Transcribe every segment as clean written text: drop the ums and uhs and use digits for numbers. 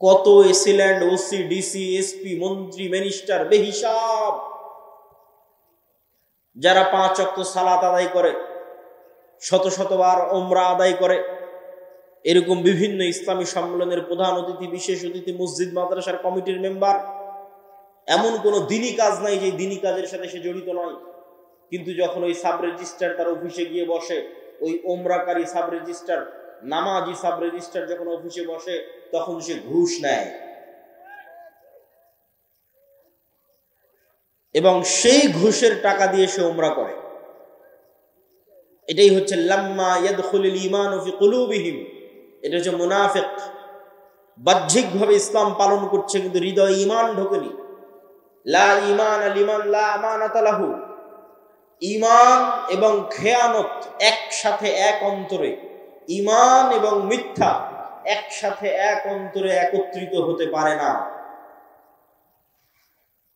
কত AC land, OC, DC, SP, মন্ত্রী, minister বেহিসাব, যারা 5 ওয়াক্ত সালাত আদায় করে, শত শতবার ওমরা আদায় করে, এরকম বিভিন্ন ইসলামী সম্মেলনের প্রধান অতিথি, বিশেষ অতিথি, মসজিদ মাদ্রাসার কমিটির মেম্বার। এমন কোনো দিনই কাজ নাই যে দিনই কাজের সাথে সে জড়িত নয়। কিন্তু যখন ওই সাব রেজিস্ট্রার তার অফিসে গিয়ে বসে, ওই ওমরাকারী সাব রেজিস্ট্রার, নামাজি সাব রেজিস্ট্রার যখন অফিসে বসে, তখন সে ঘুষ নেয় এবং সেই ঘুষের টাকা দিয়ে সে ওমরা করে। এটাই হচ্ছে লাম্মা ইয়াদখুলুল ঈমানু ফি কুলুবিহিম। এটা হচ্ছে মুনাফিক, বাহ্যিকভাবে ইসলাম পালন করছে কিন্তু হৃদয়ে ঈমান ঢোকেনি। লা ঈমান লিমান লা আমানাতা লাহু। ঈমান এবং খেয়ানত একসাথে এক অন্তরে, ঈমান এবং মিথ্যা একসাথে এক অন্তরে একত্রিত হতে পারে না।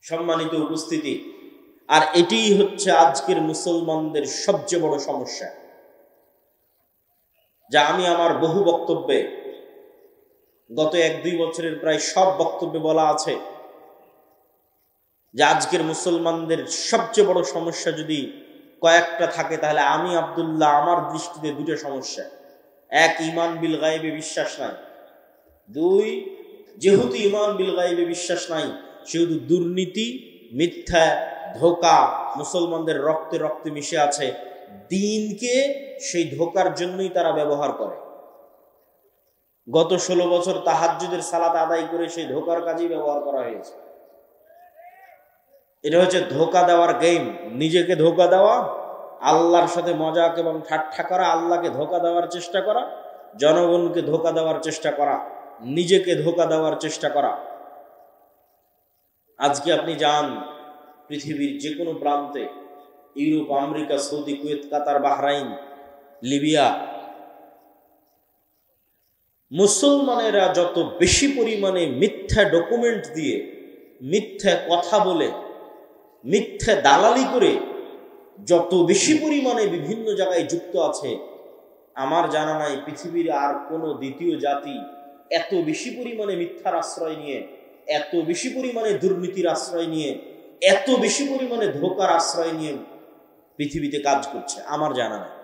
সম্মানিত উপস্থিতি, আর এটিই হচ্ছে আজকের মুসলমানদের সবচেয়ে বড় সমস্যা, যা আমি আমার বহু বক্তব্যে, গত 1-2 বছরের প্রায় সব বক্তব্যে বলা আছে, যে আজকের মুসলমানদের সবচেয়ে বড় সমস্যা যদি কয়েকটা থাকে, তাহলে আমি আব্দুল্লাহ আমার দৃষ্টিতে 2টা সমস্যা। 1, ঈমান বিল গায়বে বিশ্বাস নাই। 2, যেহেতু ঈমান বিল গায়বে বিশ্বাস নাই, সেহেতু দুর্নীতি, মিথ্যা, ধোঁকা মুসলমানদের রক্তে রক্তে মিশে আছে। দিনকে সেই ধোঁকার জন্যই তারা ব্যবহার করে। গত 16 বছর তাহাজ্জুদের সালাত আদায় করে সেই ধোঁকার কাজেই ব্যবহার করা হয়েছে। এটা হচ্ছে ধোঁকা দেওয়ার গেম। নিজেকে ধোঁকা দেওয়া, আল্লাহর সাথে মজাক এবং ঠাট্টা করা, আল্লাহকে ধোঁকা দেওয়ার চেষ্টা করা, জনগণকে ধোঁকা দেওয়ার চেষ্টা করা, নিজেকে ধোঁকা দেওয়ার চেষ্টা করা। আজকে আপনি যান পৃথিবীর যে কোনো প্রান্তে, ইউরোপ, আমেরিকা, সৌদি, কুয়েত, কাতার, বাহরাইন, লিবিয়া, মুসলমানেরা যত বেশি পরিমাণে মিথ্যা ডকুমেন্ট দিয়ে, মিথ্যা কথা বলে, মিথ্যা দালালি করে যত বেশি পরিমাণে বিভিন্ন জায়গায় যুক্ত আছে, আমার জানা নাই পৃথিবীর আর কোনো দ্বিতীয় জাতি এত বেশি পরিমাণে মিথ্যার আশ্রয় নিয়ে, এত বেশি পরিমাণে দুর্নীতির আশ্রয় নিয়ে, এত বেশি পরিমাণে ধোঁকার আশ্রয় নিয়ে পৃথিবীতে কাজ করছে, আমার জানা নাই।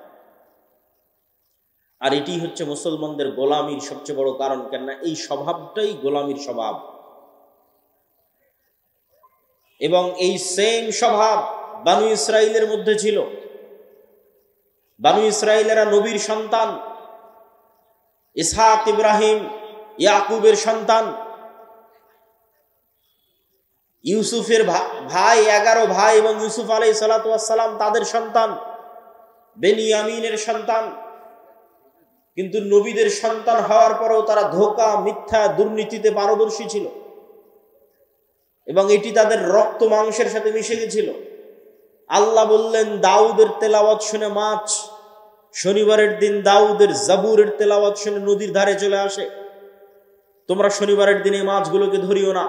আর এটি হচ্ছে মুসলমানদের গোলামির সবচেয়ে বড় কারণ। কেননা এই স্বভাবটাই গোলামির স্বভাব, এবং এই সেম স্বভাব বানু ইসরাইলের মধ্যে ছিল। বানু ইসরাইলেরা নবীর সন্তান, ইসহাক, ইব্রাহিম, ইয়াকুবের সন্তান, ইউসুফের ভাই, 11 ভাই এবং ইউসুফ আলাইহিস সালাতু ওয়াস সালাম তাদের সন্তান, বেনিয়ামিনের সন্তান। কিন্তু নবীদের সন্তান হওয়ার পরেও তারা ধোঁকা, মিথ্যা, দুর্নীতিতে পারদর্শী ছিল এবং এটি তাদের রক্ত মাংসের সাথে মিশে গেছিল। আল্লাহ বললেন, দাউদের তেলাওয়াত শুনে মাছ শনিবারের দিন দাউদের জাবুরের তেলাওয়াত শুনে নদীর ধারে চলে আসে। তোমরা শনিবারের দিনে মাছগুলোকে ধরিও না।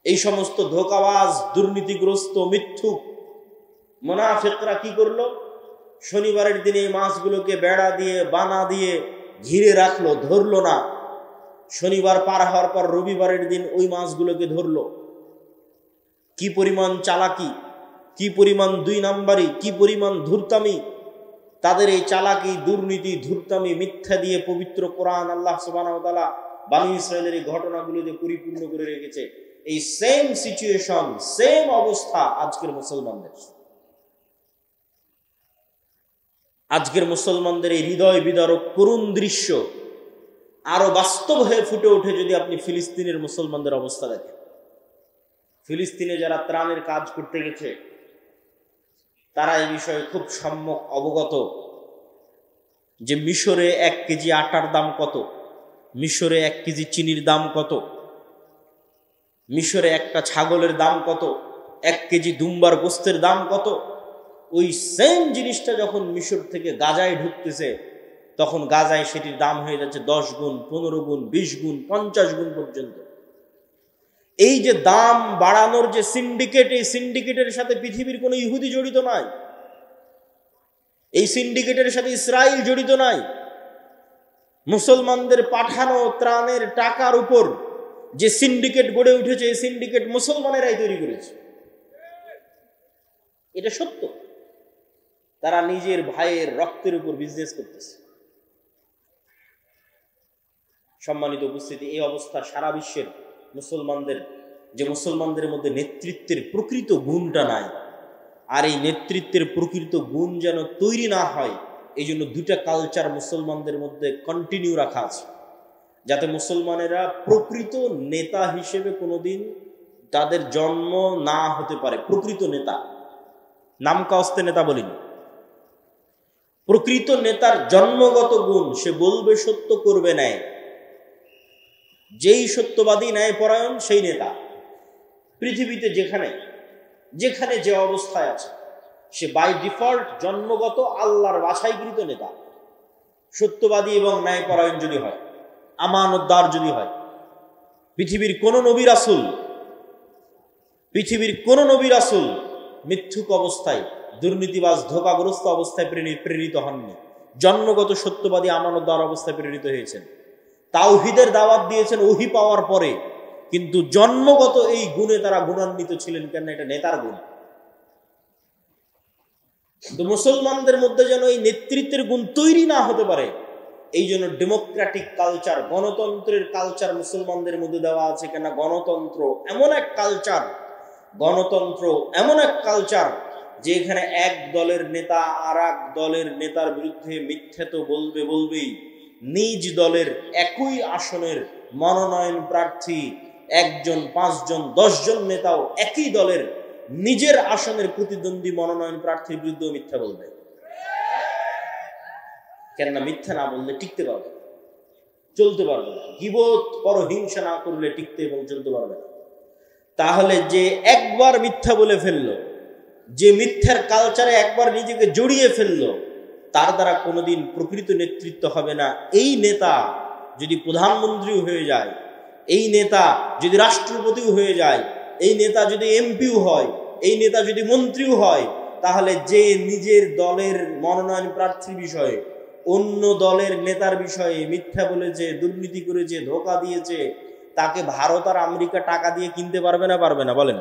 এই সমস্ত ধোঁকাবাজ, দুর্নীতিগ্রস্ত, মিথ্যুক মুনাফিকরা কি করলো? শনিবারের দিনে মাছগুলোকে বেড়া দিয়ে, বানা দিয়ে ঘিরে রাখলো, ধরলো না। শনিবার পার হওয়ার পর রবিবারের দিন ওই মাছগুলোকে ধরলো। কি পরিমাণ চালাকি, কি পরিমাণ 2 নাম্বারি, কি পরিমাণ ধূর্তামি! তাদের এই চালাকি, দুর্নীতি, ধূর্তামি, মিথ্যা দিয়ে পবিত্র কোরআন আল্লাহ সুবহানাহু ওয়া তাআলা বানু ইসরাইলের এই ঘটনাগুলো দিয়ে পরিপূর্ণ করে রেখেছে। এই সেম সিচুয়েশন, সেম অবস্থা আজকের মুসলমানদের। আজকের মুসলমানদের এই হৃদয় বিদারক করুণ দৃশ্য আরো বাস্তব হয়ে ফুটে ওঠে যদি আপনি ফিলিস্তিনের মুসলমানদের অবস্থা দেখেন। ফিলিস্তিনে যারা ত্রাণের কাজ করতে গেছে, তারা এই বিষয়ে খুব সম্যক অবগত যে মিশরে 1 কেজি আটার দাম কত, মিশরে 1 কেজি চিনির দাম কত, মিশরে একটা ছাগলের দাম কত, 1 কেজি দুম্বার গোস্তের দাম কত। ওই সেম জিনিসটা যখন মিশর থেকে গাজায় ঢুকতেছে, তখন গাজায় সেটির দাম হয়ে যাচ্ছে 10 গুণ, 15 গুণ, 20 গুণ, 50 গুণ পর্যন্ত। এই যে দাম বাড়ানোর যে সিন্ডিকেট, এই সিন্ডিকেটের সাথে পৃথিবীর কোনো ইহুদি জড়িত নাই, এই সিন্ডিকেটের সাথে ইসরায়েল জড়িত নাই, মুসলমানদের পাঠানো ত্রাণের টাকার উপর যে সিন্ডিকেট গড়ে উঠেছে, এই সিন্ডিকেট মুসলমানেরাই তৈরি করেছে। এটা সত্য। তারা নিজের ভাইয়ের রক্তের উপর বিজনেস করতেছে। সম্মানিত উপস্থিতি, এই অবস্থা সারা বিশ্বের মুসলমানদের মধ্যে নেতৃত্বের প্রকৃত গুণটা নাই। আর এই নেতৃত্বের প্রকৃত গুণ যেন তৈরি না হয়, এই জন্য দুটা কালচার মুসলমানদের মধ্যে কন্টিনিউ রাখা আছে, যাতে মুসলমানেরা প্রকৃত নেতা হিসেবে কোনোদিন তাদের জন্ম না হতে পারে। প্রকৃত নেতা, নাম কাস্তে নেতা বলিনি। প্রকৃত নেতার জন্মগত গুণ, সে বলবে সত্য, করবে ন্যায়। যেই সত্যবাদী ন্যায়পরায়ণ সেই নেতা। পৃথিবীতে যেখানে যে অবস্থায় আছে, সে বাই ডিফল্ট জন্মগত আল্লাহর বাছাইকৃত নেতা। সত্যবাদী এবং ন্যায়পরায়ণ যদি হয়, আমানতদার যদি হয়। পৃথিবীর কোন নবী রাসূল মিথ্যুক অবস্থায়, দুর্নীতিবাজ, ধোঁকাগ্রস্ত অবস্থায় প্রেরিত হননি। জন্মগত সত্যবাদী, আমানতদার অবস্থায় প্রেরিত হয়েছেন। তাওহীদের দাওয়াত দিয়েছেন ওহী পাওয়ার পরে, কিন্তু জন্মগত এই গুণে তারা গুণান্বিত ছিলেন। কেন? এটা নেতার গুণ। কিন্তু মুসলমানদের মধ্যে যেন এই নেতৃত্বের গুণ তৈরি না হতে পারে, এই জন্য ডেমোক্রেটিক কালচার, গণতন্ত্রের কালচার মুসলমানদের মধ্যে দেওয়া আছে। কেন? গণতন্ত্র এমন এক কালচার যে এখানে এক দলের নেতা আর এক দলের নেতার বিরুদ্ধে মিথ্যে তো বলবেই। নিজ দলের একই আসনের মনোনয়ন প্রার্থী 1 জন, 5 জন, 10 জন নেতাও একই দলের নিজের আসনের প্রতিদ্বন্দ্বী মনোনয়ন প্রার্থীর বিরুদ্ধে মিথ্যা বলবে। কেননা মিথ্যা না বললে টিকতে পারবে না, চলতে পারবে না। গীবত, পরহিংসা না করলে টিকতে এবং চলতে পারবে না। তাহলে যে একবার মিথ্যা বলে ফেললো, যে মিথ্যার কালচারে একবার নিজেকে জড়িয়ে ফেললো, তার দ্বারা কোনোদিন প্রকৃত নেতৃত্ব হবে না। এই নেতা যদি প্রধানমন্ত্রী হয়ে যায়, এই নেতা যদি রাষ্ট্রপতিও হয়ে যায়, এই নেতা যদি এমপিও হয়, এই নেতা যদি মন্ত্রীও হয়, তাহলে যে নিজের দলের মনোনয়ন প্রার্থীর বিষয়ে অন্য দলের নেতার বিষয়ে মিথ্যা বলেছে, দুর্নীতি করেছে, ধোঁকা দিয়েছে, তাকে ভারত আর আমেরিকা টাকা দিয়ে কিনতে পারবে না? বলেন,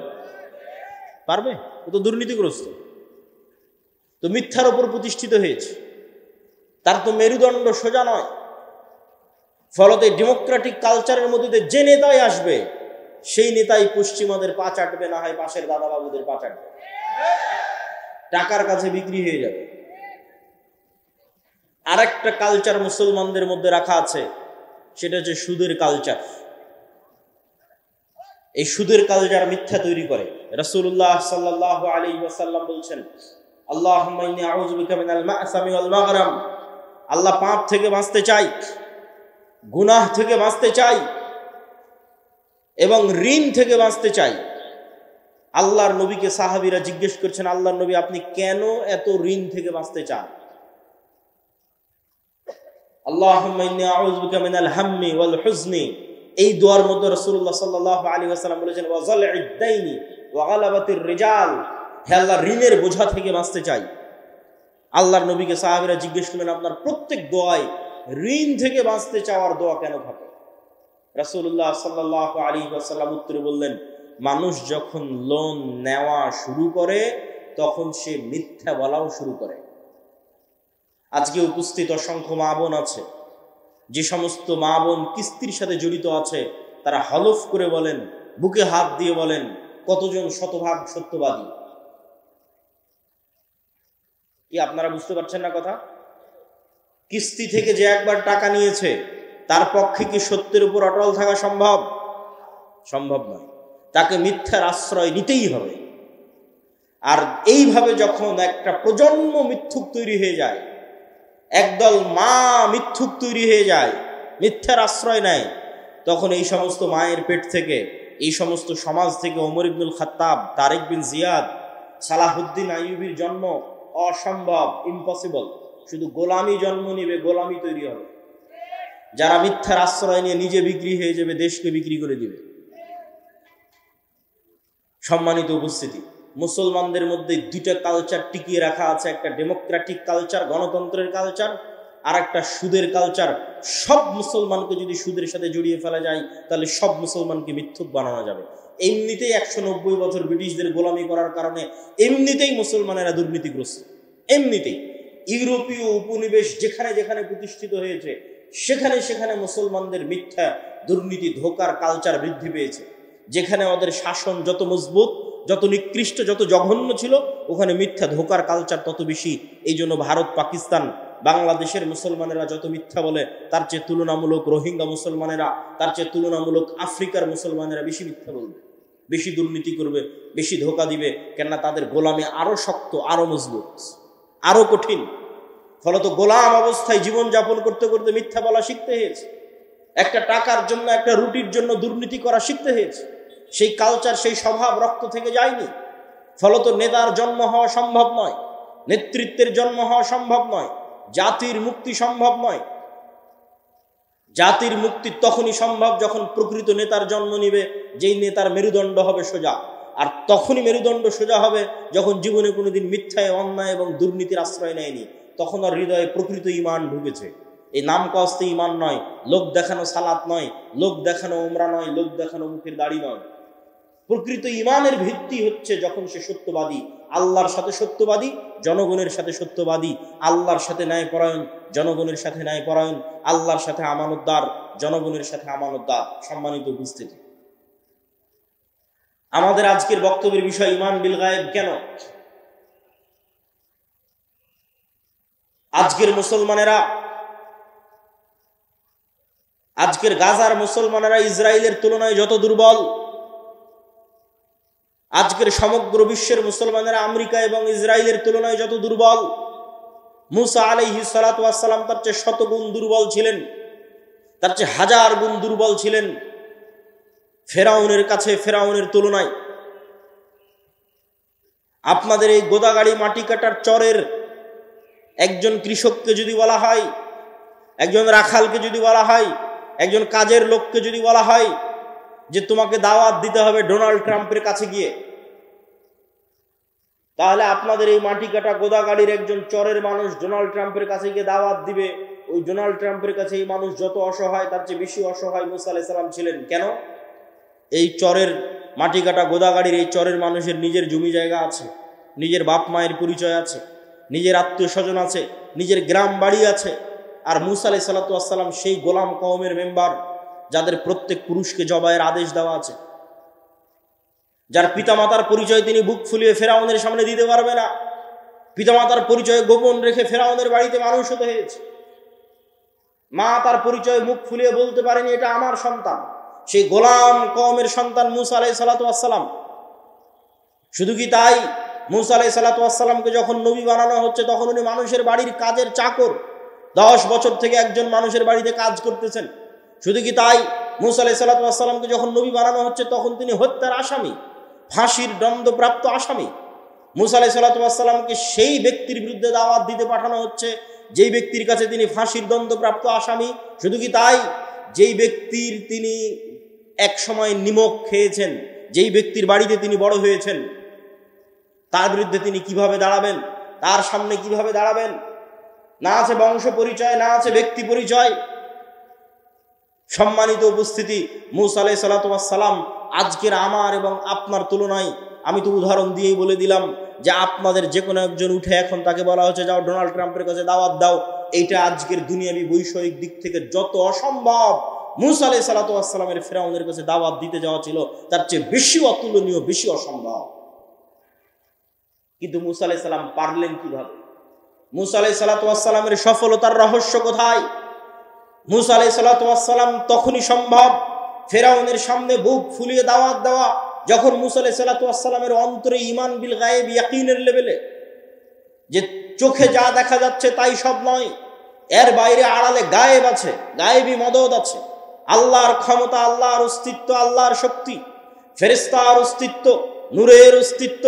পারবে? ও তো দুর্নীতিগ্রস্ত, তো মিথ্যার উপর প্রতিষ্ঠিত হয়েছে, তার তো মেরুদণ্ড সোজা নয়। ফলতে ডেমোক্রেটিক কালচারের মধ্যে যে নেতাই আসবে, সেই নেতাই পশ্চিমাদের পা চাটবে, না হয় পাশের দাদাবাবুদের পা চাটবে, টাকার কাছে বিক্রি হয়ে যাবে। আরেকটা কালচার মুসলমানদের মধ্যে রাখা আছে, সেটা হচ্ছে সুদের কালচার। এই সুদের কালচার মিথ্যা তৈরি করে। রাসূলুল্লাহ সাল্লাল্লাহু আলাইহি ওয়াসাল্লাম বলছেন, আল্লাহুম্মা ইন্নী আউযু বিকা মিনাল মা'সামি ওয়াল মাগরাম। আল্লাহ পাপ থেকে বাঁচতে চাই, গুনাহ থেকে বাঁচতে চাই এবং ঋণ থেকে বাঁচতে চাই। আল্লাহর নবীকে সাহাবীরা জিজ্ঞেস করছেন, আল্লাহর নবী, আপনি কেন এত ঋণ থেকে বাঁচতে চান? আল্লাহুম্মা ইন্নী আউযু বিকা মিনাল হাম্মি ওয়াল হুজনি। এই দোয়ার মধ্যে রাসূলুল্লাহ সাল্লাল্লাহু আলাইহি ওয়াসাল্লাম বলেছেন, ওয়া যালঈদ দাইনি ওয়া গালাবাতির রিজাল। হে আল্লাহ, ঋণের বোঝা থেকে বাঁচতে চাই। আল্লাহর নবীকে সাহাবীরা জিজ্ঞেস করলেন, আপনার প্রত্যেক দোয়ায় ঋণ থেকে বাঁচতে চাওয়ার দোয়া কেন থাকে? রাসূলুল্লাহ সাল্লাল্লাহু আলাইহি ওয়াসাল্লাম উত্তরে বললেন, মানুষ যখন লোন নেওয়া শুরু করে, তখন সে মিথ্যা বলাও শুরু করে। আজকে উপস্থিত অসংখ্য মা বোন আছে, যে সমস্ত মা বোন কিস্তির সাথে জড়িত আছে, তারা হলফ করে বলেন, বুকে হাত দিয়ে বলেন, কতজন শতভাগ সত্যবাদী। কি আপনারা বুঝতে পারছেন না কথা? কিস্তি থেকে যে একবার টাকা নিয়েছে, তার পক্ষে কি সত্যের উপর অটল থাকা সম্ভব নয়। তাকে মিথ্যার আশ্রয় নিতেই হবে। আর এইভাবে যখন একটা প্রজন্ম মিথ্যুক তৈরি হয়ে যায়, একদল মা মিথ্যুক তৈরি হয়ে যায়, মিথ্যার আশ্রয় নেয়, তখন এই সমস্ত মায়ের পেট থেকে, এই সমস্ত সমাজ থেকে ওমর ইবনুল খাত্তাব, তারেক বিন জিয়াদ, সালাহুদ্দিন আইয়ুবীর জন্ম অসম্ভব, ইম্পসিবল। শুধু গোলামি জন্ম নিবে, গোলামি তৈরি হবে। যারা মিথ্যার আশ্রয় নিয়ে নিজে বিক্রি হয়ে যাবে, দেশকে বিক্রি করে দিবে। সম্মানিত উপস্থিতি, মুসলমানদের মধ্যে দুইটা কালচার টিকিয়ে রাখা আছে, একটা ডেমোক্রেটিক কালচার, গণতন্ত্রের কালচার, আর একটা সুদের কালচার। সব মুসলমানকে যদি সুদের সাথে জড়িয়ে ফেলা যায় তাহলে সব মুসলমানকে মিথ্যুক বানানো যাবে। এমনিতেই 190 বছর ব্রিটিশদের গোলামি করার কারণে এমনিতেই মুসলমানেরা দুর্নীতিগ্রস্ত। এমনিতেই ইউরোপীয় উপনিবেশ যেখানে যেখানে প্রতিষ্ঠিত হয়েছে সেখানে সেখানে মুসলমানদের মিথ্যা, দুর্নীতি, ধোঁকার কালচার বৃদ্ধি পেয়েছে। যেখানে ওদের শাসন যত মজবুত, যত নিকৃষ্ট, যত জঘন্য ছিল, ওখানে মিথ্যা ধোঁকার কালচার তত বেশি। এই জন্য ভারত, পাকিস্তান, বাংলাদেশের মুসলমানেরা যত মিথ্যা বলে তার চেয়ে তুলনামূলক রোহিঙ্গা মুসলমানেরা, তার চেয়ে তুলনামূলক আফ্রিকার মুসলমানেরা বেশি মিথ্যা বলবে, বেশি দুর্নীতি করবে, বেশি ধোঁকা দিবে। কেননা তাদের গোলামি আরো শক্ত, আরো মজবুত, আরো কঠিন। ফলত গোলাম অবস্থায় জীবনযাপন করতে করতে মিথ্যা বলা শিখতে হয়েছে। একটা টাকার জন্য, একটা রুটির জন্য দুর্নীতি করা শিখতে হয়েছে। সেই কালচার, সেই স্বভাব রক্ত থেকে যায়নি। ফলত নেতার জন্ম হওয়া সম্ভব নয়, নেতৃত্বের জন্ম হওয়া সম্ভব নয়, জাতির মুক্তি সম্ভব নয়। জাতির মুক্তি তখনই সম্ভব যখন প্রকৃত নেতার জন্ম নিবে, যেই নেতার মেরুদণ্ড হবে সোজা। আর তখনই মেরুদণ্ড সোজা হবে যখন জীবনে কোনোদিন মিথ্যায়, অন্যায় এবং দুর্নীতির আশ্রয় নেয়নি। তখন আর হৃদয়ে প্রকৃত ঈমান ঢুকেছে। এই নাম কস্তে ঈমান নয়, লোক দেখানো সালাত নয়, লোক দেখানো উমরা নয়, লোক দেখানো মুখের দাড়ি নয়। প্রকৃত ঈমানের ভিত্তি হচ্ছে যখন সে সত্যবাদী, আল্লাহর সাথে সত্যবাদী, জনগণের সাথে সত্যবাদী, আল্লাহর সাথে ন্যায়পরায়ণ, জনগণের সাথে ন্যায়পরায়ণ, আল্লাহর সাথে আমানতদার, জনগণের সাথে আমানতদার। সম্মানিত উপস্থিতি, আমাদের আজকের বক্তব্যের বিষয় ঈমান বিল গায়েব। কেন আজকের মুসলমানেরা, আজকের গাজার মুসলমানেরা ইসরায়েলের তুলনায় যত দুর্বল, আজকের সমগ্র বিশ্বের মুসলমানেরা আমেরিকা এবং ইসরায়েলের তুলনায় যত দুর্বল, মুসা আলাইহিস সালাতু ওয়াস সালাম তার চেয়ে 100 গুণ দুর্বল ছিলেন, তার চেয়ে 1000 গুণ দুর্বল ছিলেন ফেরাউনের কাছে, ফেরাউনের তুলনায়। আপনাদের এই গোদাগাড়ি মাটি কাটার চরের একজন কৃষককে যদি বলা হয়, একজন রাখালকে যদি বলা হয়, একজন কাজের লোককে যদি বলা হয় যে তোমাকে দাওয়াত দিতে হবে ডোনাল্ড ট্রাম্পের কাছে গিয়ে, তাহলে আপনাদের এই মাটি কাটা গোদাগাড়ির একজন চরের মানুষ ডোনাল্ড ট্রাম্পের কাছে গিয়ে দাওয়াত দিবে। ওই ডোনাল্ড ট্রাম্পের কাছে এই মানুষ যত অসহায় তার চেয়ে বেশি অসহায় মুসা আলাইহিস সালাম ছিলেন। কেন? এই চরের মাটি কাটা গোদাগাড়ির এই চরের মানুষের নিজের জমি জায়গা আছে, নিজের বাপ মায়ের পরিচয় আছে, নিজের আত্মীয় স্বজন আছে, নিজের গ্রাম বাড়ি আছে। আর মুসা আলাইহিস সালাতু ওয়াস সালাম সেই গোলাম কওমের মেম্বার, যাদের প্রত্যেক পুরুষকে জবাইয়ের আদেশ দেওয়া আছে, যার পিতামাতার পরিচয় তিনি বুক ফুলিয়ে ফেরাউনের সামনে দিতে পারবে না, পিতামাতার পরিচয় গোপন রেখে ফেরাউনের বাড়িতে মানুষ হতে হয়েছে। মা তার পরিচয় মুখ ফুলিয়ে বলতে পারেনি এটা আমার সন্তান। সেই গোলাম কওমের সন্তান মুসা আলাইহিস সালাতু ওয়াস সালাম। শুধু কি তাই, মুসা আলাইহিস সালাতু ওয়াস সালামকে যখন নবী বানানো হচ্ছে তখন উনি মানুষের বাড়ির কাজের চাকর, 10 বছর থেকে একজন মানুষের বাড়িতে কাজ করতেছেন। শুধু কি তাই, মুসা আলাইহিস সালাতু ওয়াস সালামকে যখন নবী বানানো হচ্ছে তখন তিনি হত্যার আসামি, ফাঁসির দণ্ডপ্রাপ্ত আসামি। মুসা আলাইহিস সালাতু ওয়াস সালামকে সেই ব্যক্তির বিরুদ্ধে দাওয়াত দিতে পাঠানো হচ্ছে যেই ব্যক্তির কাছে তিনি ফাঁসির দণ্ডপ্রাপ্ত আসামি। শুধু কি তাই, যেই ব্যক্তির তিনি এক সময় নিমক খেয়েছেন, যেই ব্যক্তির বাড়িতে তিনি বড় হয়েছেন, তার বিরুদ্ধে তিনি কিভাবে দাঁড়াবেন, তার সামনে কিভাবে দাঁড়াবেন? না আছে বংশ পরিচয়, না আছে ব্যক্তি পরিচয়। সম্মানিত উপস্থিতি, মুসা আলাইহিস সালাতু ওয়াস সালাম আজকের আমার এবং আপনার তুলনায়, আমি তো উদাহরণ দিয়েই বলে দিলাম যে আপনাদের যে কোনো একজন উঠে এখন তাকে বলা হচ্ছে যাও ডোনাল্ড ট্রাম্পের কাছে দাওয়াত দাও, এইটা আজকের দুনিয়াবি বৈষয়িক দিক থেকে যত অসম্ভব, মুসা আলাইহিস সালাতু ওয়াস সালামের ফেরাউনের কাছে দাওয়াত দিতে যাওয়া ছিল তার চেয়ে বেশি অতুলনীয়, বেশি অসম্ভব। কিন্তু মুসা আলাইহিস সালাম পারলেন কিভাবে? মুসা আলাইহিস সালাতু ওয়াস সালামের সফলতার রহস্য কোথায়? মুসা আলাইহিস সালাতু ওয়াস সালাম তখনই সম্ভব ফেরাউনের সামনে বুক ফুলিয়ে দাওয়াত দেওয়া যখন মুসা আলাইহিস সালাতু ওয়াস সালামের অন্তরে ঈমান বিল গায়েব, ইয়াকিনের লেভেলে, যে চোখে যা দেখা যাচ্ছে তাই সব নয়, এর বাইরে আড়ালে গায়েব আছে, গায়েবী মদদ আছে, আল্লাহর ক্ষমতা, আল্লাহর অস্তিত্ব, আল্লাহর শক্তি, ফেরেশতার অস্তিত্ব, নূরের অস্তিত্ব,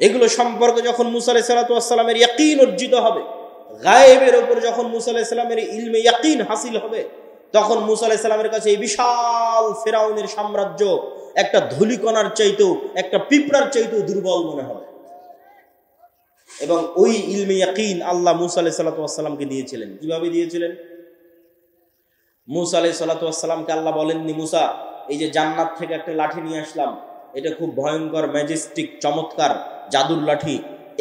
এগুলো সম্পর্কে যখন মুসা আলাইহিস সালাতু ওয়াস সালামের ইয়াকিন অর্জিত হবে, গায়েবের উপর যখন মুসা আলাইহিস সালামের ইলমে ইয়াকিন হাসিল হবে, তখন মুসা আলাইহিস সালামের কাছে এই বিশাল ফেরাউনের সাম্রাজ্য একটা ধূলিকণার চাইতেও, একটা পিঁপড়ার চাইতেও দুর্বল মনে হবে। এবং ওই ইলমে ইয়াকিন আল্লাহ মুসা আলাইহিস সালাতু ওয়াস সালামকে দিয়েছিলেন। কিভাবে দিয়েছিলেন? মুসা আলাইহিস সালাতু ওয়াস সালামকে আল্লাহ বলেননি, মুসা এই যে জান্নাত থেকে একটা লাঠি নিয়ে আসলাম, এটা খুব ভয়ঙ্কর, ম্যাজেস্টিক, চমৎকার জাদুর লাঠি,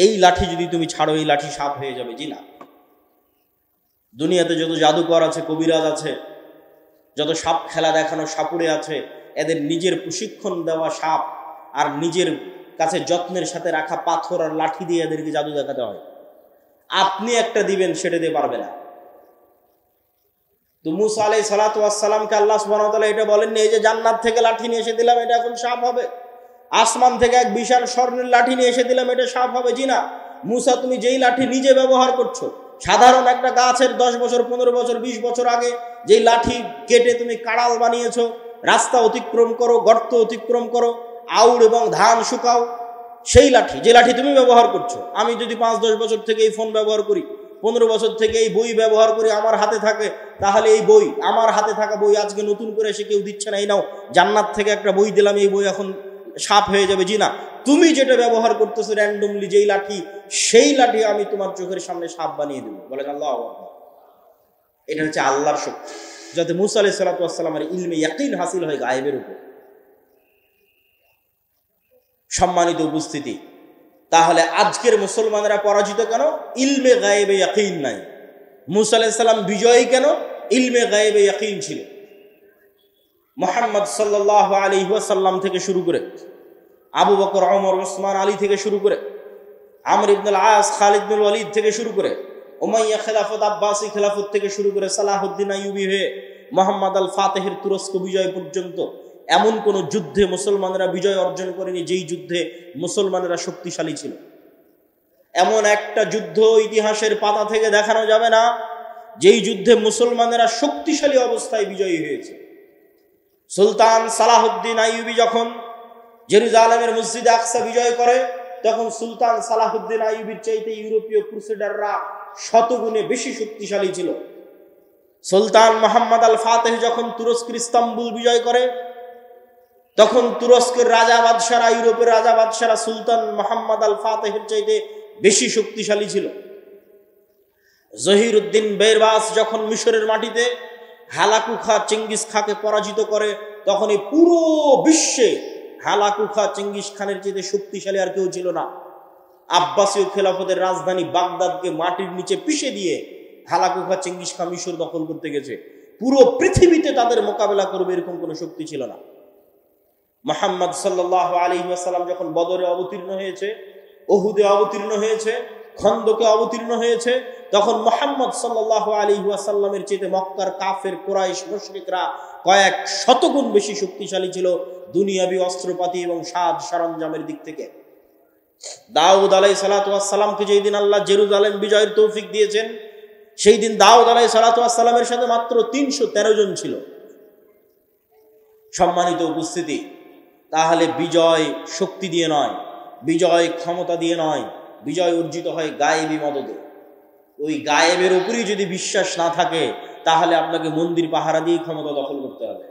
এই লাঠি যদি তুমি ছাড়ো এই লাঠি সাপ হয়ে যাবে। জি না। দুনিয়াতে যত জাদুকর আছে, কবিরাজ আছে, যত সাপ খেলা দেখানো সাপুড়ে আছে, এদের নিজের প্রশিক্ষণ দেওয়া সাপ আর নিজের কাছে যত্নের সাথে রাখা পাথর আর লাঠি দিয়ে এদেরকে জাদু দেখাতে হয়। আপনি একটা দিবেন, সেটা দিয়ে পারবে না। তো মুসা আলাইহিস সালাতু ওয়াস সালামকে আল্লাহ সুবহানাহু ওয়া তাআলা এটা বলেননি এই যে জান্নাত থেকে লাঠি নিয়ে এসে দিলাম এটা এখন সাপ হবে, আসমান থেকে এক বিশাল স্বর্ণের লাঠি নিয়ে এসে দিলাম এটা সাপ হবে। জি না। মুসা, তুমি যেই লাঠি নিজে ব্যবহার করছো, সাধারণ একটা গাছের 10 বছর 15 বছর 20 বছর আগে যেই লাঠি কেটে তুমি কাড়াল বানিয়েছো, রাস্তা অতিক্রম করো, গর্ত অতিক্রম করো, আউড় এবং ধান শুকাও, সেই লাঠি, যে লাঠি তুমি ব্যবহার করছো, আমি যদি 5-10 বছর থেকে এই ফোন ব্যবহার করি, 15 বছর থেকে এই বই ব্যবহার করি, আমার হাতে থাকে, তাহলে এই বই, আমার হাতে থাকা বই আজকে নতুন করে এসে কেউ দিচ্ছে না, এই নাও জান্নাত থেকে একটা বই দিলাম, এই বই এখন সাপ হয়ে যাবে। জি না। তুমি যেটা ব্যবহার করতেছো র্যান্ডমলি যেই লাঠি, সেই লাঠি আমি তোমার চোখের সামনে সাপ বানিয়ে দেবো। বলেন আল্লাহু আকবার। এটা হচ্ছে আল্লাহর শক্তি, যাতে মুসা আলাইহিস সালাতু ওয়াস সালামের ইলমে ইয়াকিন হাসিল হয় গায়েবের উপর। সম্মানিত উপস্থিতি, তাহলে আজকের মুসলমানেরা পরাজিত কেন? ইলমে গায়েবে ইয়াকিন নাই। মুসা আলাইহিস সালাম বিজয়ী কেন? ইলমে গায়েবে ইয়াকিন ছিল। মুহাম্মদ সাল্লাল্লাহু আলাইহি ওয়াসাল্লাম থেকে শুরু করে আবু বকর, ওমর, ওসমান, আলী থেকে শুরু করে আমর ইবনুল আস, খালিদ বিন ওয়ালিদ থেকে শুরু করে উমাইয়া খেলাফত, আব্বাসী খেলাফত থেকে শুরু করে সালাহুদ্দিন আইয়ুবী হয়ে মোহাম্মদ আল ফাতেহের তুরস্ক বিজয় পর্যন্ত এমন কোন যুদ্ধে মুসলমানেরা বিজয় অর্জন করেনি যেই যুদ্ধে মুসলমানেরা শক্তিশালী ছিল। এমন একটা যুদ্ধ ইতিহাসের পাতা থেকে দেখানো যাবে না যেই যুদ্ধে মুসলমানেরা শক্তিশালী অবস্থায় বিজয়ী হয়েছে। সুলতান সালাহুদ্দিন আইয়ুবী যখন জেরুজালেমের মসজিদে আকসা বিজয় করে, তখন সুলতান সালাহুদ্দিন আইয়ুবীর চাইতে ইউরোপীয় ক্রুসেডাররা শতগুণে বেশি শক্তিশালী ছিল। সুলতান মোহাম্মদ আল ফাতেহ যখন তুরস্কের ইস্তাম্বুল বিজয় করে, তখন তুরস্কের রাজা বাদশারা, ইউরোপের রাজা বাদশারা সুলতান মোহাম্মদ আল ফাতেহের চাইতে বেশি শক্তিশালী ছিল। জহিরুদ্দিন বেরবাস যখন মিশরের মাটিতে হালাকু খা চেঙ্গিস খাকে পরাজিত করে, তখন এই পুরো বিশ্বে হালাকু খা চেঙ্গিস খানের চাইতে শক্তিশালী আর কেউ ছিল না। আব্বাসীয় খেলাফতের রাজধানী বাগদাদকে মাটির নিচে পিষে দিয়ে হালাকু খা চেঙ্গিস খা মিশর দখল করতে গেছে। পুরো পৃথিবীতে তাদের মোকাবেলা করবে এরকম কোনো শক্তি ছিল না। মুহাম্মদ সাল্লাল্লাহু আলাইহি ওয়াসাল্লাম যখন বদরে অবতীর্ণ হয়েছে, উহুদে অবতীর্ণ হয়েছে, খন্দকে অবতীর্ণ হয়েছে, তখন মুহাম্মদ সাল্লাল্লাহু আলাইহি ওয়াসাল্লামের চেয়ে মক্কার কাফের, কুরাইশ, মুশরিকরা কয়েক শতগুণ বেশি শক্তিশালী ছিল দুনিয়াবি অস্ত্রপাতি এবং সাজ সরঞ্জামের দিক থেকে। দাউদ আলাইহিস সালাতু ওয়াস সালামকে যেই দিন আল্লাহ জেরুজালেম বিজয়ের তৌফিক দিয়েছেন, সেই দিন দাউদ আলাইহিস সালাতু ওয়াস সালামের সাথে মাত্র 313 জন ছিল। সম্মানিত উপস্থিতি, তাহলে বিজয় শক্তি দিয়ে নয়, বিজয় ক্ষমতা দিয়ে নয়, বিজয় অর্জিত হয় গায়েবী মদদে। ওই গায়েবের উপরই যদি বিশ্বাস না থাকে, তাহলে আপনাকে মন্দির পাহারা দিয়ে ক্ষমতা দখল করতে হবে।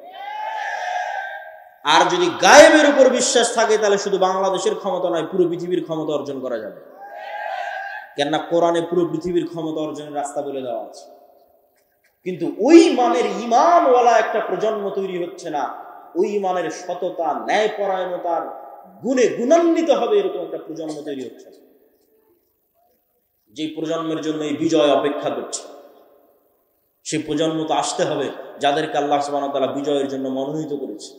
আর যদি গায়েবের উপর বিশ্বাস থাকে, তাহলে শুধু বাংলাদেশের ক্ষমতা নয়, পুরো পৃথিবীর ক্ষমতা অর্জন করা যাবে। কেননা কোরআনে পুরো পৃথিবীর ক্ষমতা অর্জনের রাস্তা বলে দেওয়া আছে। কিন্তু ওই মানের ঈমানওয়ালা একটা প্রজন্ম তৈরি হচ্ছে না, ওই মানের সততা, ন্যায়পরায়ণতার গুণে গুণান্বিত হবে এরকম একটা প্রজন্ম তৈরি হচ্ছে, যে প্রজন্মের জন্য এই বিজয় অপেক্ষা করছে। সেই প্রজন্ম তো আসতে হবে যাদেরকে আল্লাহ সুবহানাহু ওয়া তাআলা বিজয়ের জন্য মনোনীত করেছে।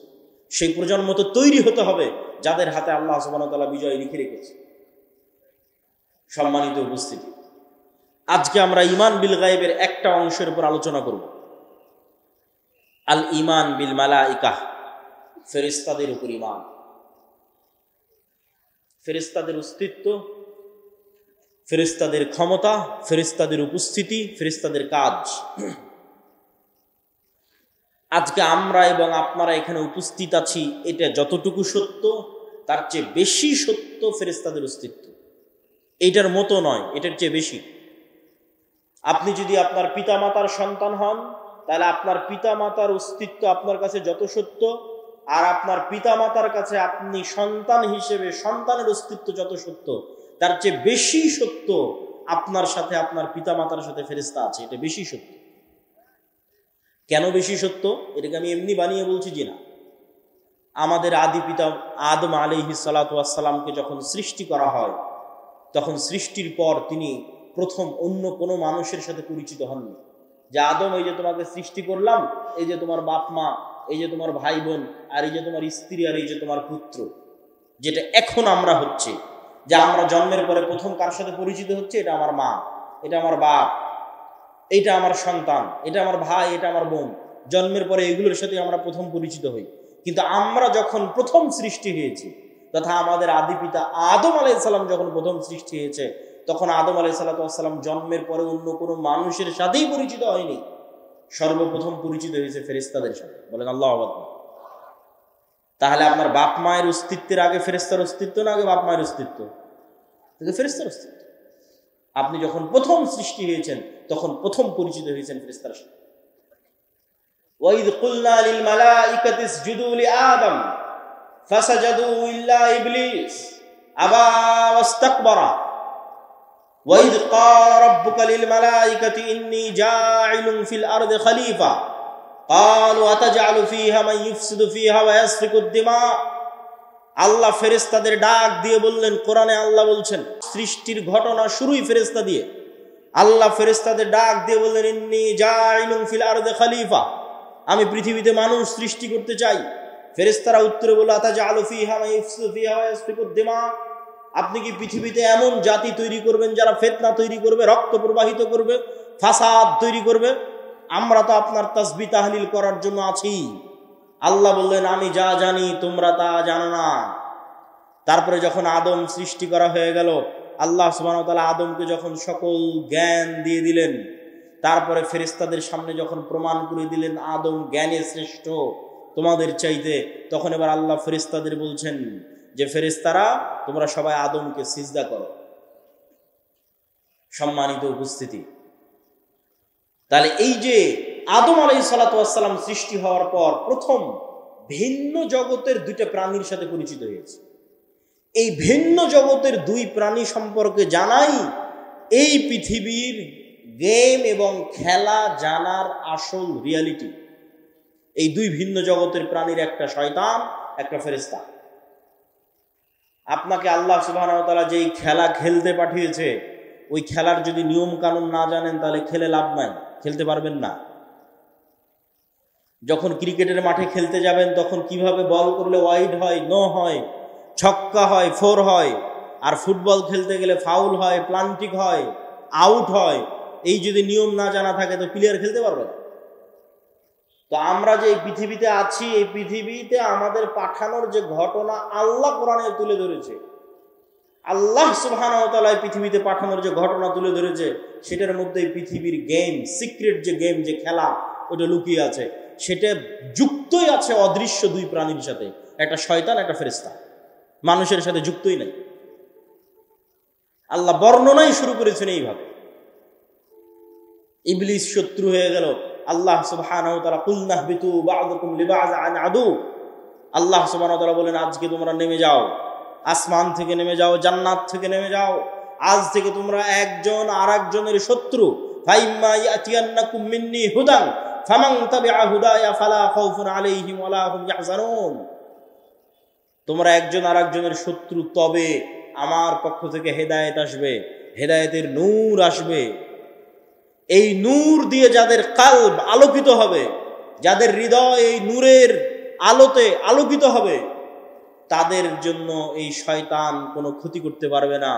সেই প্রজন্ম তো তৈরি হতে হবে যাদের হাতে আল্লাহ সুবহানাহু ওয়া তাআলা বিজয় লিখে রেখেছে। সম্মানিত উপস্থিতি, আজকে আমরা ঈমান বিল গায়বের একটা অংশের উপর আলোচনা করব, আল ঈমান বিল মালাইকা, ফেরেশতাদের উপর ঈমান। ফেরেশতাদের অস্তিত্ব, ফেরেশতাদের ক্ষমতা, ফেরেশতাদের উপস্থিতি, ফেরেশতাদের কাজ। আজকে আমরা এবং আপনারা এখানে উপস্থিত আছি, এটা যতটুকু সত্য তার চেয়ে বেশি সত্য ফেরেশতাদের অস্তিত্ব। এইটার মতো নয়, এটার চেয়ে বেশি। আপনি যদি আপনার পিতামাতার সন্তান হন, তাহলে আপনার পিতামাতার অস্তিত্ব আপনার কাছে যত সত্য, আর আপনার পিতামাতার কাছে আপনি সন্তান হিসেবে সন্তানের অস্তিত্ব যত সত্য, তার চেয়ে বেশি সত্য আপনার সাথে আপনার পিতামাতার সাথে ফেরেশতা আছে, এটা বেশি সত্য। কেন বেশি সত্য? এটাকে আমি এমনি বানিয়ে বলছি যে না, আমাদের আদি পিতা আদম আলাইহিস সালাতু ওয়াস সালামকে যখন সৃষ্টি করা হয়, তখন সৃষ্টির পর তিনি প্রথম অন্য কোনো মানুষের সাথে পরিচিত হননি। যে আদম, এই যে তোমাকে সৃষ্টি করলাম, এই যে তোমার বাপ মা, এই যে তোমার ভাই বোন, আর এই যে তোমার স্ত্রী, আর এই যে তোমার পুত্র, যেটা এখন আমরা হচ্ছে, যে আমরা জন্মের পরে প্রথম কার সাথে পরিচিত হচ্ছে, এটা আমার মা, এটা আমার বাপ, এটা আমার সন্তান, এটা আমার ভাই, এটা আমার বোন। জন্মের পরে এগুলোর সাথে আমরা প্রথম পরিচিত হই। কিন্তু আমরা যখন প্রথম সৃষ্টি হয়েছি, তথা আমাদের আদি পিতা আদম আলাইহিস সালাম যখন প্রথম সৃষ্টি হয়েছে, তখন আদম আলাইহিস সালাম জন্মের পরে অন্য কোনো মানুষের সাথেই পরিচিত হয়নি, সর্বপ্রথম পরিচিত হয়েছে ফেরেশতাদের সাথে। বলেন আল্লাহু আকবার। তাহলে আপনার বাপ মায়ের অস্তিত্বের আগে ফেরেশতার অস্তিত্ব না আগে বাপ মায়ের অস্তিত্ব? ফেরেশতার অস্তিত্ব। আপনি যখন প্রথম সৃষ্টি হয়েছেন তখন প্রথম পরিচিত হয়েছেন ফেরেশতার সাথে। ওয়াইদ কুলনা লিল মালাইকাতি ইসজুদু লিআদম ফাসাজাদু ইল্লা ইবলিস আবা ওয়াস্তাকবারা ওয়াইদ ক্বালা রাব্বুকা লিল মালাইকাতি ইন্নী জাইলুন ফিল আরদি খলিফা ক্বালু আতাজআলু ফীহা মান ইফসিদু ফীহা ওয়া ইয়াসফিকুদ দিমা। আল্লাহ ফেরেশতাদের ডাক দিয়ে বললেন, কোরআনে আল্লাহ বলছেন, সৃষ্টির ঘটনা শুরুই ফেরেশতা দিয়ে। আল্লাহ ফেরেশতাদের ডাক দিয়ে বললেন, ইন্নী জাইলুন ফিল আরদি খলিফা, আমি পৃথিবীতে মানুষ সৃষ্টি করতে চাই। ফেরেশতারা উত্তরে বলল, আতাজআলু ফীহা মান ইফসিদু ফীহা ওয়া ইয়াসফিকুদ দিমা, আপনি কি পৃথিবীতে এমন জাতি তৈরি করবেন যারা ফিতনা তৈরি করবে, রক্ত প্রবাহিত করবে, ফাসাদ তৈরি করবে? আমরা তো আপনার তাসবিহ তাহলিল করার জন্য আছি। আল্লাহ বললেন, আমি যা জানি তোমরা তা জানো না। তারপরে যখন আদম সৃষ্টি করা হয়ে গেল, আল্লাহ সুবহানাহু ওয়া তাআলা আদমকে যখন সকল জ্ঞান দিয়ে দিলেন, তারপরে ফেরেশতাদের সামনে যখন প্রমাণ করে দিলেন আদম জ্ঞানে শ্রেষ্ঠ তোমাদের চাইতে, তখন এবার আল্লাহ ফেরেশতাদের বলছেন যে ফেরেশতারা তোমরা সবাই আদমকে সিজদা করো। সম্মানিত উপস্থিতি, তাহলে এই যে আদম আলাইহিস সালাতু ওয়াস সালাম সৃষ্টি হওয়ার পর প্রথম ভিন্ন জগতের দুইটা প্রাণীর সাথে পরিচিত হয়েছে। এই ভিন্ন জগতের দুই প্রাণী সম্পর্কে জানাই এই পৃথিবীর গেম এবং খেলা জানার আসল রিয়ালিটি। এই দুই ভিন্ন জগতের প্রাণীর, একটা শয়তান, একটা ফেরেশতা। আপনাকে আল্লাহ সুবহানাহু ওয়া তাআলা যেই খেলা খেলতে পাঠিয়েছে, ওই খেলার যদি নিয়ম কানুন না জানেন তাহলে খেলে লাভ নাই, খেলতে পারবেন না। যখন ক্রিকেটের মাঠে খেলতে যাবেন তখন কিভাবে বল করলে ওয়াইড হয়, নো হয়, ছক্কা হয়, ফোর হয়, আর ফুটবল খেলতে গেলে ফাউল হয়, প্লান্টিক হয়, আউট হয়, এই যদি নিয়ম না জানা থাকে তো প্লেয়ার খেলতে পারবে না। তো আমরা যে এই পৃথিবীতে আছি, এই পৃথিবীতে আমাদের পাঠানোর যে ঘটনা আল্লাহ কোরআনে তুলে ধরেছে, আল্লাহ সুবহানাহু ওয়া তাআলা পৃথিবীতে পাঠানোর যে ঘটনা তুলে ধরেছে, সেটার মধ্যে পৃথিবীর গেম, সিক্রেট যে গেম, যে খেলা, ওটা লুকিয়ে আছে। সেটা যুক্তই আছে অদৃশ্য দুই প্রাণীর সাথে, একটা শয়তান, একটা ফেরেশতা। মানুষের সাথে যুক্তই নাই। আল্লাহ বর্ণনাই শুরু করেছেন এইভাবে। ইবলিস শত্রু হয়ে গেল। আল্লাহ সুবহানাহু ওয়া তাআলা কুলনাহবিতু বা'দুকুম লিবা'যিন আদু, আল্লাহ সুবহানাহু ওয়া তাআলা বলেন, আজকে তোমরা নেমে যাও, আসমান থেকে নেমে যাও, জান্নাত থেকে নেমে যাও। আজ থেকে তোমরা একজন আর একজনের শত্রু। ফাইম্মা ইয়াতিয়ান্নাকুম মিন্নি হুদান ফামান তাবিআ হুদায়া ফালা খাউফুন আলাইহিম ওয়ালা হুম ইয়াহজানুন। তোমরা একজন আর একজনের শত্রু, তবে আমার পক্ষ থেকে হেদায়েত আসবে, হেদায়েতের নূর আসবে। এই নূর দিয়ে যাদের কলব আলোকিত হবে, যাদের হৃদয় এই নূরের আলোতে আলোকিত হবে, তাদের জন্য এই শয়তান কোনো ক্ষতি করতে পারবে না।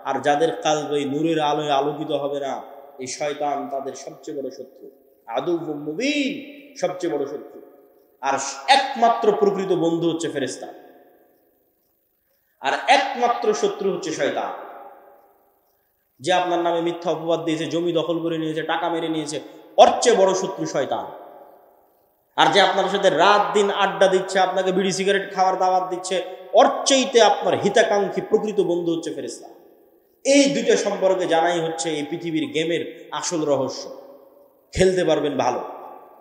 আর যাদের কলব এই নূরের আলোয় আলোকিত হবে না, এই শয়তান তাদের সবচেয়ে বড় শত্রু, আদুউম মুবিন, সবচেয়ে বড় শত্রু। আর একমাত্র প্রকৃত বন্ধু হচ্ছে ফেরেশতা, আর একমাত্র শত্রু হচ্ছে শয়তান। যে আপনার নামে মিথ্যা অপবাদ দিয়েছে, জমি দখল করে নিয়েছে, টাকা মেরে নিয়েছে, ওর চেয়ে বড় শত্রু শয়তান। আর যে আপনার সাথে রাত দিন আড্ডা দিচ্ছে, আপনাকে বিড়ি সিগারেট খাওয়ার দাওয়াত দিচ্ছে, ওর চাইতে আপনার হিতাকাঙ্ক্ষী প্রকৃত বন্ধু হচ্ছে ফেরেশতা। এই দুইটা সম্পর্কে জানাই হচ্ছে এই পৃথিবীর গেমের আসল রহস্য। খেলতে পারবেন ভালো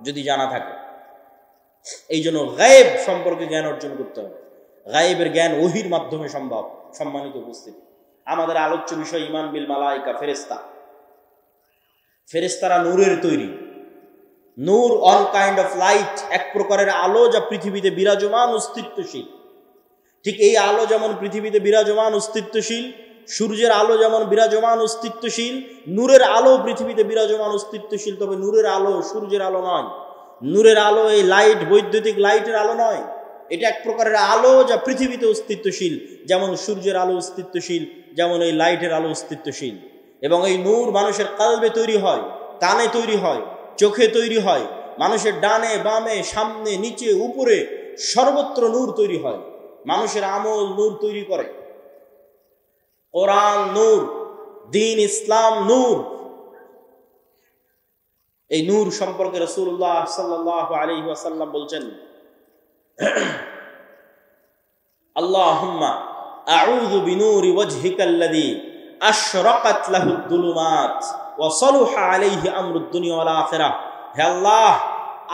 যদি জানা থাকে। এই জন্য গায়েব সম্পর্কে জ্ঞান অর্জন করতে হবে। গায়েবের জ্ঞান ওহির মাধ্যমে সম্ভব। সম্মানিত উপস্থিতি, আমাদের আলোচ্য বিষয় ঈমান বিল মালায়েকা, ফেরেশতা। ফেরেশতারা নূরের তৈরি। নূর অল কাইন্ড অফ লাইট, এক প্রকারের আলো যা পৃথিবীতে বিরাজমান অস্তিত্বশীল। ঠিক এই আলো যেমন পৃথিবীতে বিরাজমান অস্তিত্বশীল, সূর্যের আলো যেমন বিরাজমান অস্তিত্বশীল, নূরের আলো পৃথিবীতে বিরাজমান অস্তিত্বশীল। তবে নূরের আলো সূর্যের আলো নয়। নূরের আলো এই লাইট, বৈদ্যুতিক লাইটের আলো নয়। এটা এক প্রকারের আলো যা পৃথিবীতে অস্তিত্বশীল, যেমন সূর্যের আলো অস্তিত্বশীল, যেমন এই লাইটের আলো অস্তিত্বশীল। এবং এই নূর মানুষের কালবে তৈরি হয়, কানে তৈরি হয়, চোখে তৈরি হয়, মানুষের ডানে বামে সামনে নিচে উপরে সর্বত্র নূর তৈরি হয়। মানুষের আমল নূর তৈরি করে। কোরআন নূর, দ্বীন ইসলাম নূর। এই নূর সম্পর্কে রাসূলুল্লাহ সাল্লাল্লাহু আলাইহি ওয়াসাল্লাম বলছেন, আল্লাহুম্মা আউযু বিনূরি ওয়াজহিকাল্লাযী আশরাকাত লাহুদ দুলুমাত ওয়া সালুহা আলাইহি আমরুদ দুনিয়া ওয়াল আখিরাহ। হে আল্লাহ,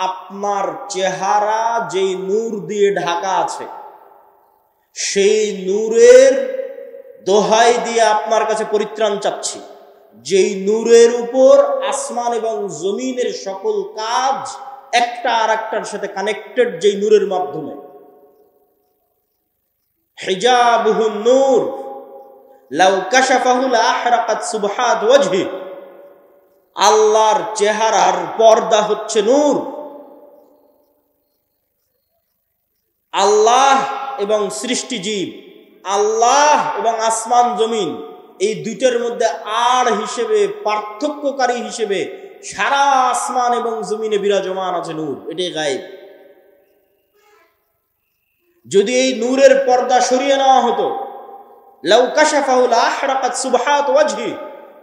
আপনার চেহারা যেই নূর দিয়ে ঢাকা আছে, সেই নূরের দোহাই দিয়ে আপনার কাছে পরিত্রাণ চাচ্ছি, যেই নূরের উপর আসমান এবং জমিনের সকল কাজ একটা আর একটার সাথে কানেক্টেড, যেই নূরের মাধ্যমে। হিজাবুহু নূর লাউ কাশাফাহু লাহরাকাত সুবহাত ওয়াজহি। আল্লাহর চেহারার পর্দা হচ্ছে নূর। আল্লাহ এবং সৃষ্টিজীব, আল্লাহ এবং আসমান জমিন, এই দুইটার মধ্যে আর হিসেবে, পার্থক্যকারী হিসেবে সারা আসমান এবং জমিনে বিরাজমান আছে নূর। এটাই গায়েব। যদি এই নূরের পর্দা সরিয়ে নেওয়া হতো, লাউ কাশাফাহু লাহরাকাত সুবহাত ওয়াজহি,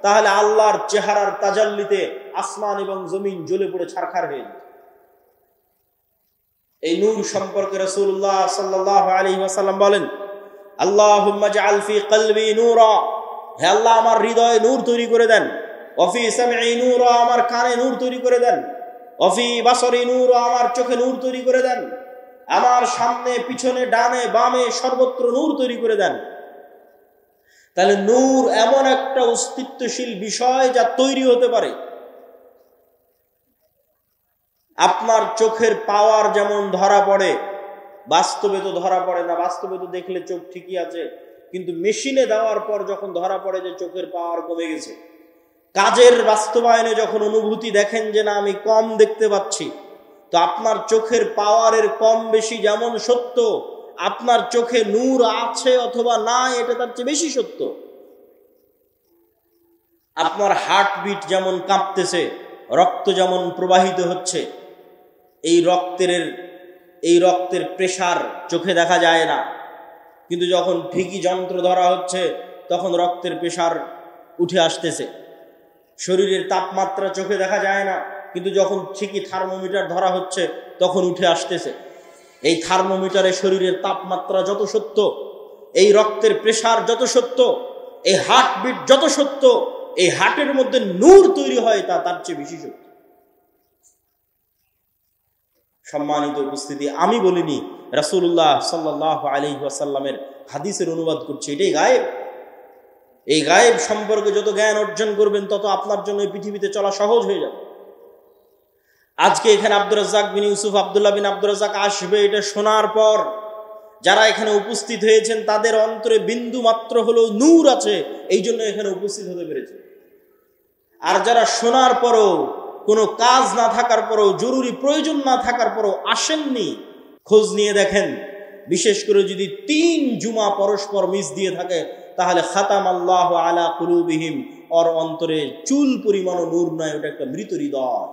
তাহলে আল্লাহর চেহারার তাজাল্লিতে আসমান এবং জমিন জ্বলে পড়ে ছারখার হয়ে যেত। এই নূর সম্পর্কে রাসূলুল্লাহ সাল্লাল্লাহু আলাইহি ওয়াসাল্লাম বলেন, আল্লাহুম্মা জাআল ফি কলবি নূরা। হে আল্লাহ, আমার হৃদয়ে নূর তৈরি করে দেন। ওয়া ফি সামঈ নূরা, আমার কানে নূর তৈরি করে দেন। ওয়া ফি বাসরি নূরা, আমার চোখে নূর তৈরি করে দেন। আমার সামনে পিছনে ডানে বামে সর্বত্র নূর তৈরি করে দেন। তাহলে নূর এমন একটা অস্তিত্বশীল বিষয় যা তৈরি হতে পারে। আপনার চোখের পাওয়ার যেমন ধরা পড়ে, বাস্তবে তো ধরা পড়ে না। বাস্তবে তো দেখলে চোখ ঠিকই আছে, কিন্তু মেশিনে দেওয়ার পর যখন ধরা পড়ে যে চোখের পাওয়ার কমে গেছে, কাজের বাস্তবায়নে যখন অনুভূতি দেখেন যে না, আমি কম দেখতে পাচ্ছি, তো আপনার চোখের পাওয়ারের কম বেশি যেমন সত্য, আপনার চোখে নূর আছে অথবা না, এটা তার চেয়ে বেশি সত্য। আপনার হার্টবিট যেমন কাঁপতেছে, রক্ত যেমন প্রবাহিত হচ্ছে, এই রক্তের প্রেসার চোখে দেখা যায় না, কিন্তু যখন ঠিকই যন্ত্র ধরা হচ্ছে তখন রক্তের প্রেসার উঠে আসতেছে। শরীরের তাপমাত্রা চোখে দেখা যায় না, কিন্তু যখন ঠিকই থার্মোমিটার ধরা হচ্ছে তখন উঠে আসতেছে। এই থার্মোমিটারে শরীরের তাপমাত্রা যত সত্য, এই রক্তের প্রেসার যত সত্য, এই হার্টবিট যত সত্য, এই হার্টের মধ্যে নূর তৈরি হয় তার চেয়ে বেশি সত্য। সম্মানিত উপস্থিতি, আমি বলিনি, রাসূলুল্লাহ সাল্লাল্লাহু আলাইহি ওয়াসাল্লামের হাদিসের অনুবাদ করছি। এটাই গায়েব। এই গায়েব সম্পর্কে যত জ্ঞান অর্জন করবেন তত আপনার জন্য এই পৃথিবীতে চলা সহজ হয়ে যাবে। আজকে এখানে আব্দুর রাজ্জাক বিন ইউসুফ, আব্দুল্লাহ বিন আব্দুর রাজ্জাক আসবে, এটা শোনার পর যারা এখানে উপস্থিত হয়েছেন তাদের অন্তরে বিন্দু মাত্র হলেও নূর আছে, এই জন্য এখানে উপস্থিত হতে পেরেছে। আর যারা শোনার পরও, কোনো কাজ না থাকার পরও, জরুরি প্রয়োজন না থাকার পরও আসেননি, খোঁজ নিয়ে দেখেন, বিশেষ করে যদি 3 জুমা পরস্পর মিস দিয়ে থাকে, তাহলে খাতামাল্লাহু আলা কুলুবিহিম, ওর অন্তরে চুল পরিমাণও নূর নাই, ওটা একটা মৃত হৃদয়।